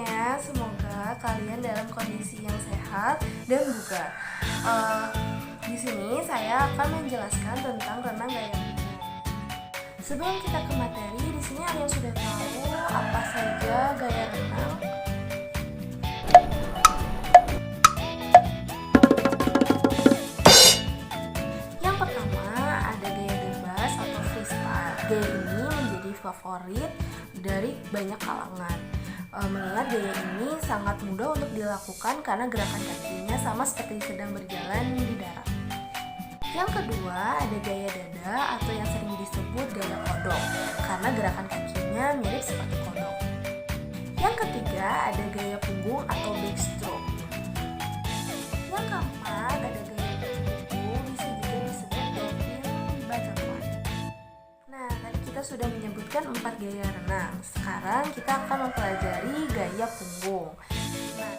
semuanya, semoga kalian dalam kondisi yang sehat dan bugar. Di sini saya akan menjelaskan tentang renang gaya punggung. Sebelum kita ke materi, di sini kalian sudah tahu apa saja gaya renang? Yang pertama ada gaya bebas atau freestyle. Gaya ini menjadi favorit dari banyak kalangan. Mengingat gaya ini sangat mudah untuk dilakukan karena gerakan kakinya sama seperti sedang berjalan di darat. Yang kedua ada gaya dada atau yang sering disebut gaya kodok karena gerakan kakinya mirip seperti kodok. Yang ketiga ada gaya punggung atau backstroke. Yang keempat ada gaya punggung, bisa juga disebut dolphin butterfly. Nah, tadi kita sudah menyebutkan 4 gaya renang. Sekarang kita akan mempelajari gaya punggung. Nah,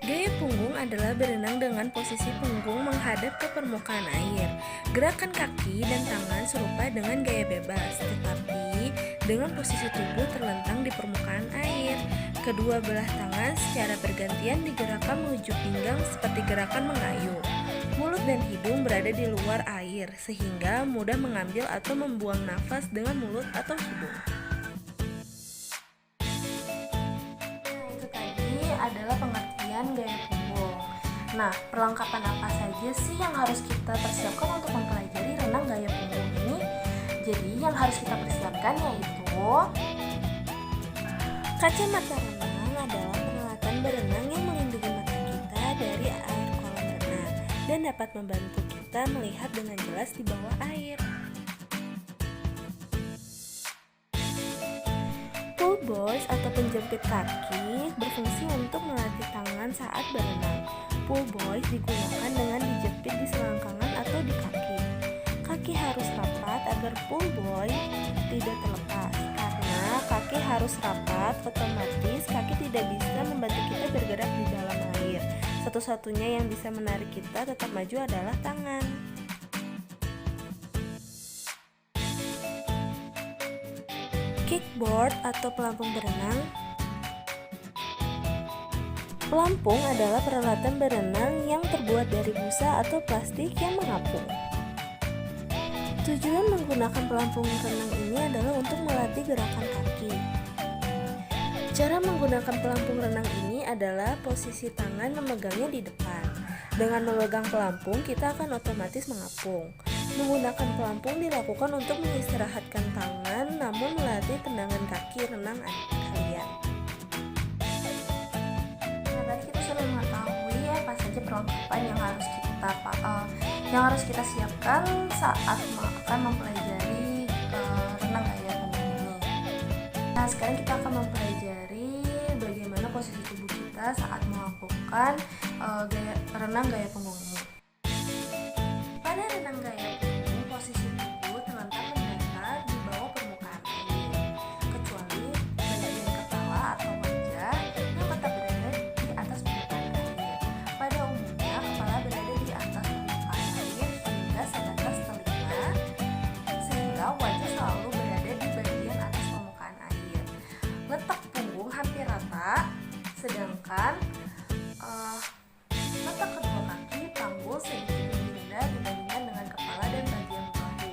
gaya punggung adalah berenang dengan posisi punggung menghadap ke permukaan air. Gerakan kaki dan tangan serupa dengan gaya bebas, tetapi dengan posisi tubuh terlentang di permukaan air. Kedua belah tangan secara bergantian digerakkan menuju pinggang seperti gerakan mengayuh. Mulut dan hidung berada di luar air, sehingga mudah mengambil atau membuang nafas dengan mulut atau hidung. Nah, itu tadi adalah pengertian gaya punggung. Nah, perlengkapan apa saja sih yang harus kita persiapkan untuk mempelajari renang gaya punggung ini? Jadi, yang harus kita persiapkan yaitu kacamata renang adalah peralatan berenang yang melindungi mata kita dari air kolam renang dan dapat membantu kita melihat dengan jelas di bawah air. Pull boys atau penjepit kaki berfungsi untuk melatih tangan saat berenang. Pull boys digunakan dengan dijepit di selangkangan atau di kaki. Kaki harus rapat agar pull boy tidak terlepas. Karena kaki harus rapat, otomatis kaki tidak bisa membantu kita bergerak di dalam air. Satu-satunya yang bisa menarik kita tetap maju adalah tangan. Kickboard atau pelampung berenang. Pelampung adalah peralatan berenang yang terbuat dari busa atau plastik yang mengapung. Tujuan menggunakan pelampung renang ini adalah untuk melatih gerakan kaki. Cara menggunakan pelampung renang ini adalah posisi tangan memegangnya di depan. Dengan memegang pelampung, kita akan otomatis mengapung. Menggunakan pelampung dilakukan untuk mengistirahatkan tangan, namun melatih tendangan kaki renang kalian. Nah, tadi kita sudah mengetahui apa saja perlengkapan yang harus kita siapkan saat akan mempelajari renang gaya punggung ini. Nah, sekarang kita akan mempelajari bagaimana posisi tubuh kita saat melakukan renang gaya punggung ini. Pada renang gaya punggung, posisi tubuh terlentang mendatar di bawah permukaan air, kecuali bagian kepala atau wajah yang tetap berada di atas permukaan air. Pada umumnya, kepala berada di atas permukaan air hingga sebatas telinga, sehingga wajah selalu berada di bagian atas permukaan air. Letak punggung hampir rata, sedangkan letak kedua kaki panggul sedikit lebih rendah dibandingkan dengan kepala dan bagian bahu,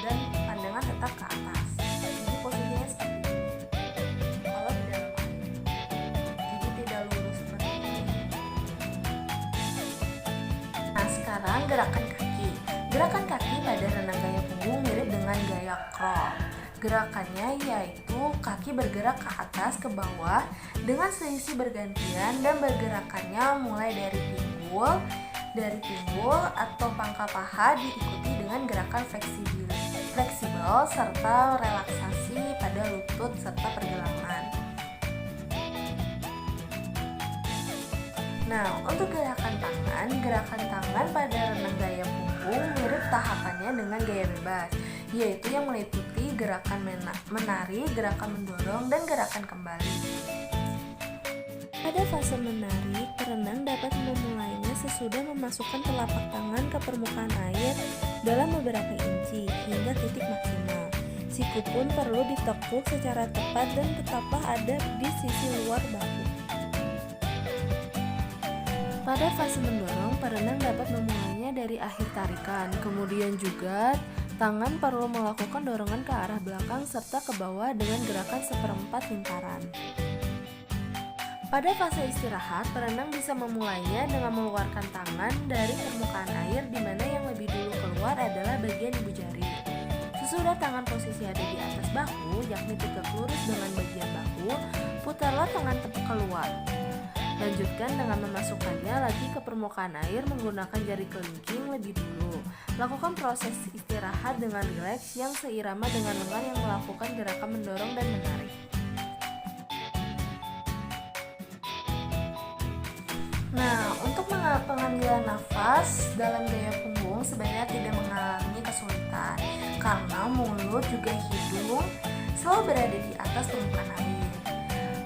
dan pandangan tetap ke atas. Jadi posisinya seperti ini kalau di dalam air, jadi tidak lurus seperti ini. Nah, sekarang gerakan kaki. Gerakan kaki pada renang gaya punggung mirip dengan gaya crawl. Gerakannya yaitu kaki bergerak ke atas ke bawah dengan selisih bergantian, dan bergerakannya mulai dari pinggul atau pangkal paha diikuti dengan gerakan fleksibel serta relaksasi pada lutut serta pergelangan. Nah, untuk gerakan tangan pada renang gaya punggung mirip tahapannya dengan gaya bebas, yaitu yang meliputi gerakan menari, gerakan mendorong, dan gerakan kembali. Pada fase menarik, perenang dapat memulainya sesudah memasukkan telapak tangan ke permukaan air dalam beberapa inci hingga titik maksimal. Siku pun perlu ditekuk secara tepat dan tetaplah ada di sisi luar bahu. Pada fase mendorong, perenang dapat memulainya dari akhir tarikan. Kemudian juga tangan perlu melakukan dorongan ke arah belakang serta ke bawah dengan gerakan seperempat lingkaran. Pada fase istirahat, perenang bisa memulainya dengan mengeluarkan tangan dari permukaan air di mana yang lebih dulu keluar adalah bagian ibu jari. Sesudah tangan posisi ada di atas bahu, yakni tegak lurus dengan bagian bahu, putarlah tangan tepuk keluar. Lanjutkan dengan memasukkannya lagi ke permukaan air menggunakan jari kelingking lebih dulu. Lakukan proses istirahat dengan rileks yang seirama dengan lengan yang melakukan gerakan mendorong dan menarik. Nah, untuk pengambilan nafas dalam gaya punggung sebenarnya tidak mengalami kesulitan karena mulut juga hidung selalu berada di atas permukaan air.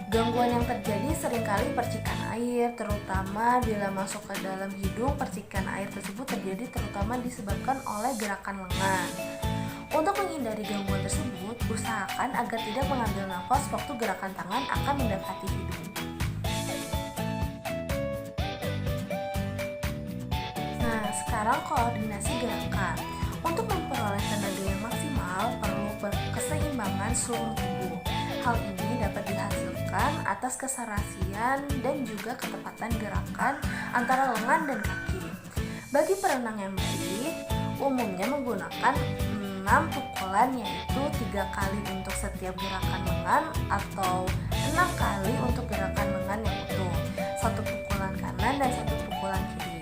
Gangguan yang terjadi seringkali percikan air, terutama bila masuk ke dalam hidung. Percikan air tersebut terjadi terutama disebabkan oleh gerakan lengan. Untuk menghindari gangguan tersebut, usahakan agar tidak mengambil nafas waktu gerakan tangan akan mendekati hidung. Nah, sekarang koordinasi gerakan. Untuk memperoleh tenaga yang maksimal, perlu keseimbangan seluruh tubuh. Hal ini dapat dihasilkan atas keserasian dan juga ketepatan gerakan antara lengan dan kaki. Bagi perenang yang baik, umumnya menggunakan 6 pukulan, yaitu 3 kali untuk setiap gerakan lengan atau 6 kali untuk gerakan lengan yang utuh, 1 pukulan kanan dan 1 pukulan kiri.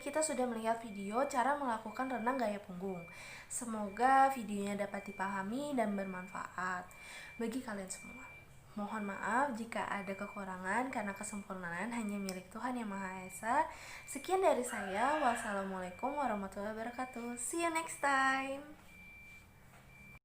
kita sudah melihat video cara melakukan renang gaya punggung. Semoga videonya dapat dipahami dan bermanfaat bagi kalian semua. Mohon maaf jika ada kekurangan karena kesempurnaan hanya milik Tuhan Yang Maha Esa. Sekian dari saya. Wassalamualaikum warahmatullahi wabarakatuh. See you next time.